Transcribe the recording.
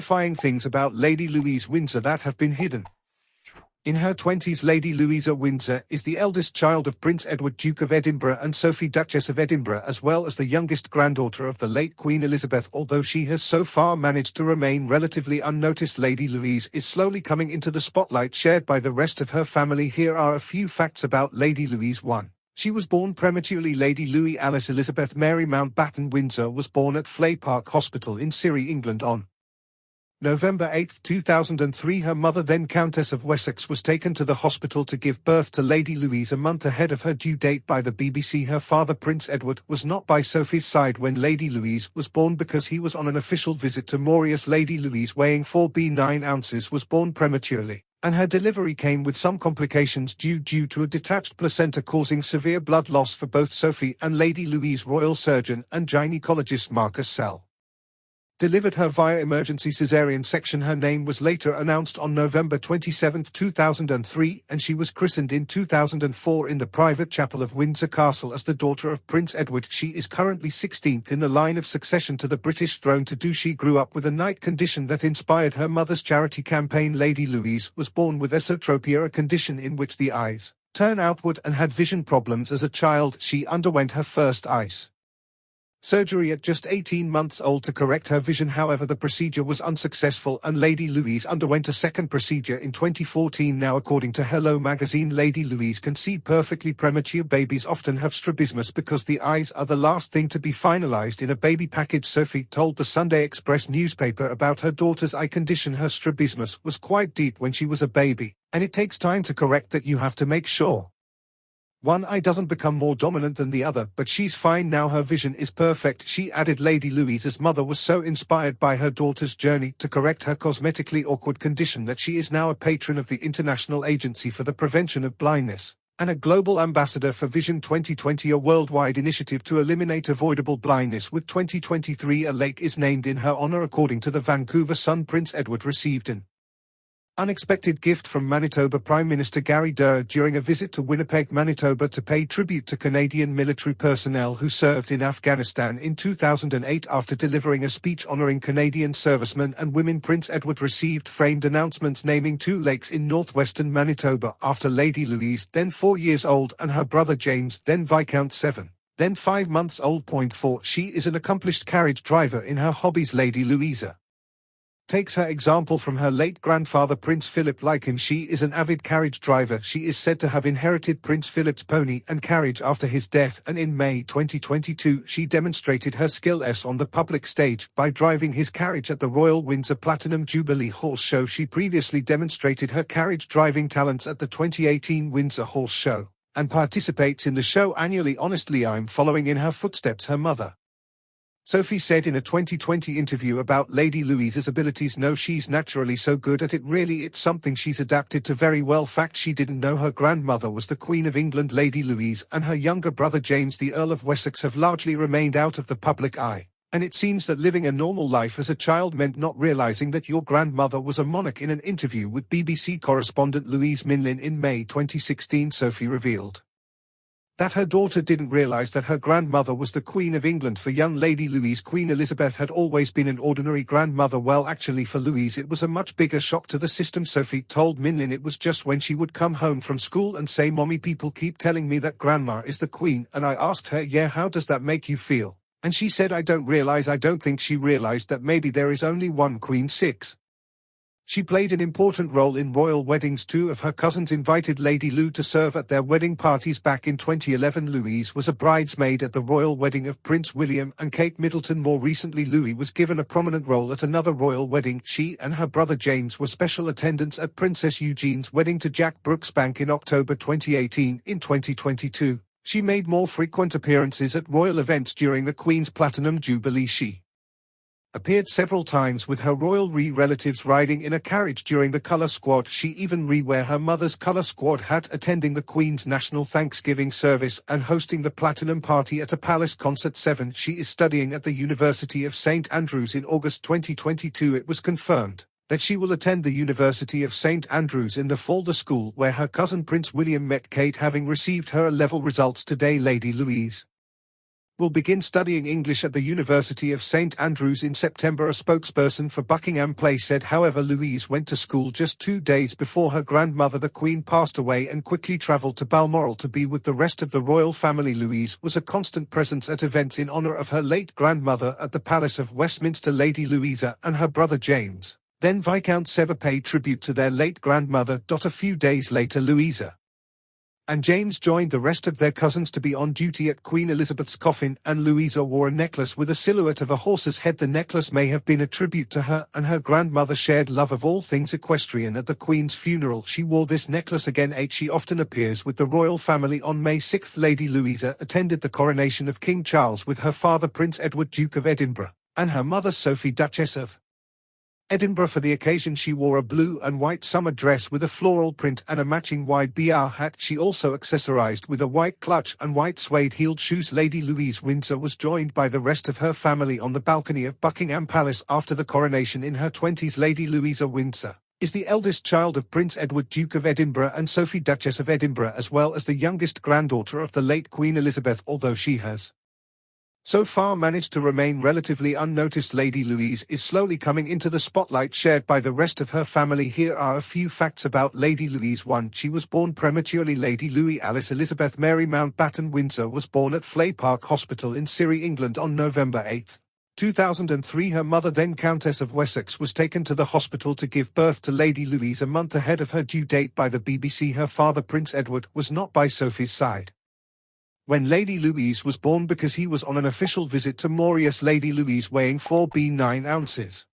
horrifying things about Lady Louise Windsor that have been hidden. In her 20s, Lady Louisa Windsor is the eldest child of Prince Edward, Duke of Edinburgh, and Sophie, Duchess of Edinburgh, as well as the youngest granddaughter of the late Queen Elizabeth. Although she has so far managed to remain relatively unnoticed, Lady Louise is slowly coming into the spotlight shared by the rest of her family. Here are a few facts about Lady Louise. 1. She was born prematurely. Lady Louise Alice Elizabeth Mary Mountbatten Windsor was born at Fley Park Hospital in Siri, England on November 8, 2003. Her mother, then Countess of Wessex, was taken to the hospital to give birth to Lady Louise a month ahead of her due date by the BBC. Her father, Prince Edward, was not by Sophie's side when Lady Louise was born because he was on an official visit to Morius. Lady Louise, weighing 4 9 ounces, was born prematurely, and her delivery came with some complications due to a detached placenta causing severe blood loss for both Sophie and Lady Louise. Royal surgeon and gynecologist Marcus Sell delivered her via emergency caesarean section. Her name was later announced on November 27, 2003, and she was christened in 2004 in the private chapel of Windsor Castle as the daughter of Prince Edward. She is currently 16th in the line of succession to the British throne. She grew up with a night condition that inspired her mother's charity campaign. Lady Louise was born with esotropia, a condition in which the eyes turn outward, and had vision problems as a child. She underwent her first eyes surgery at just 18 months old to correct her vision. However, the procedure was unsuccessful, and Lady Louise underwent a second procedure in 2014. Now, according to Hello magazine, Lady Louise conceived perfectly. Premature babies often have strabismus because the eyes are the last thing to be finalized in a baby package. Sophie told the Sunday Express newspaper about her daughter's eye condition. Her strabismus was quite deep when she was a baby, and it takes time to correct that. You have to make sure one eye doesn't become more dominant than the other, but she's fine now. Her vision is perfect, she added. Lady Louise's mother was so inspired by her daughter's journey to correct her cosmetically awkward condition that she is now a patron of the International Agency for the Prevention of Blindness and a global ambassador for Vision 2020, a worldwide initiative to eliminate avoidable blindness. With 2023, a lake is named in her honor. According to the Vancouver Sun, Prince Edward received an unexpected gift from Manitoba Prime Minister Gary Durr during a visit to Winnipeg, Manitoba, to pay tribute to Canadian military personnel who served in Afghanistan in 2008. After delivering a speech honoring Canadian servicemen and women, Prince Edward received framed announcements naming 2 lakes in northwestern Manitoba after Lady Louise, then 4 years old, and her brother James, then Viscount 7, then 5 months old. 4. She is an accomplished carriage driver in her hobbies. Lady Louisa takes her example from her late grandfather Prince Philip. Like him, she is an avid carriage driver. She is said to have inherited Prince Philip's pony and carriage after his death, and in May 2022 she demonstrated her skills on the public stage by driving his carriage at the Royal Windsor Platinum Jubilee Horse Show. She previously demonstrated her carriage driving talents at the 2018 Windsor Horse Show and participates in the show annually. Honestly, I'm following in her footsteps, her mother Sophie said in a 2020 interview about Lady Louise's abilities. No, she's naturally so good at it. Really, it's something she's adapted to very well. Fact: she didn't know her grandmother was the Queen of England. Lady Louise and her younger brother James, the Earl of Wessex, have largely remained out of the public eye, and it seems that living a normal life as a child meant not realizing that your grandmother was a monarch. In an interview with BBC correspondent Louise Minlin in May 2016, Sophie revealed that her daughter didn't realize that her grandmother was the Queen of England. For young Lady Louise, Queen Elizabeth had always been an ordinary grandmother. Well, actually for Louise it was a much bigger shock to the system. Sophie told Minlin it was just when she would come home from school and say, "Mommy, people keep telling me that grandma is the queen," and I asked her, "Yeah, how does that make you feel?" And she said, "I don't realize." I don't think she realized that maybe there is only one queen. 6. She played an important role in royal weddings. 2 of her cousins invited Lady Lou to serve at their wedding parties back in 2011. Louise was a bridesmaid at the royal wedding of Prince William and Kate Middleton. More recently, Louis was given a prominent role at another royal wedding. She and her brother James were special attendants at Princess Eugene's wedding to Jack Brooksbank in October 2018. In 2022, she made more frequent appearances at royal events during the Queen's Platinum Jubilee. She appeared several times with her royal relatives riding in a carriage during the Colour Squad. She even re-wear her mother's Colour Squad hat, attending the Queen's National Thanksgiving service and hosting the Platinum Party at a palace concert. 7. She is studying at the University of St Andrews. In August 2022 it was confirmed that she will attend the University of St Andrews in the fall, the school where her cousin Prince William met Kate, having received her A-level results today. Lady Louise will begin studying English at the University of St Andrews in September. A spokesperson for Buckingham Palace said, however, Louise went to school just 2 days before her grandmother the Queen passed away and quickly travelled to Balmoral to be with the rest of the royal family. Louise was a constant presence at events in honour of her late grandmother at the Palace of Westminster. Lady Louisa and her brother James, then Viscount Sever, paid tribute to their late grandmother. A few days later, Louisa and James joined the rest of their cousins to be on duty at Queen Elizabeth's coffin, and Louisa wore a necklace with a silhouette of a horse's head. The necklace may have been a tribute to her and her grandmother shared love of all things equestrian. At the Queen's funeral she wore this necklace again. She often appears with the royal family. On May 6, Lady Louisa attended the coronation of King Charles with her father Prince Edward, Duke of Edinburgh, and her mother Sophie, Duchess of Edinburgh. For the occasion she wore a blue and white summer dress with a floral print and a matching wide BR hat. She also accessorized with a white clutch and white suede-heeled shoes. Lady Louise Windsor was joined by the rest of her family on the balcony of Buckingham Palace after the coronation. In her 20s, Lady Louisa Windsor is the eldest child of Prince Edward, Duke of Edinburgh, and Sophie, Duchess of Edinburgh, as well as the youngest granddaughter of the late Queen Elizabeth. Although she has so far managed to remain relatively unnoticed, Lady Louise is slowly coming into the spotlight shared by the rest of her family. Here are a few facts about Lady Louise. 1. She was born prematurely. Lady Louis Alice Elizabeth Mary Mountbatten Windsor was born at Fley Park Hospital in Siri, England on November 8, 2003. Her mother, then Countess of Wessex, was taken to the hospital to give birth to Lady Louise a month ahead of her due date by the BBC. Her father, Prince Edward, was not by Sophie's side when Lady Louise was born because he was on an official visit to Morius. Lady Louise, weighing 4 b 9 ounces,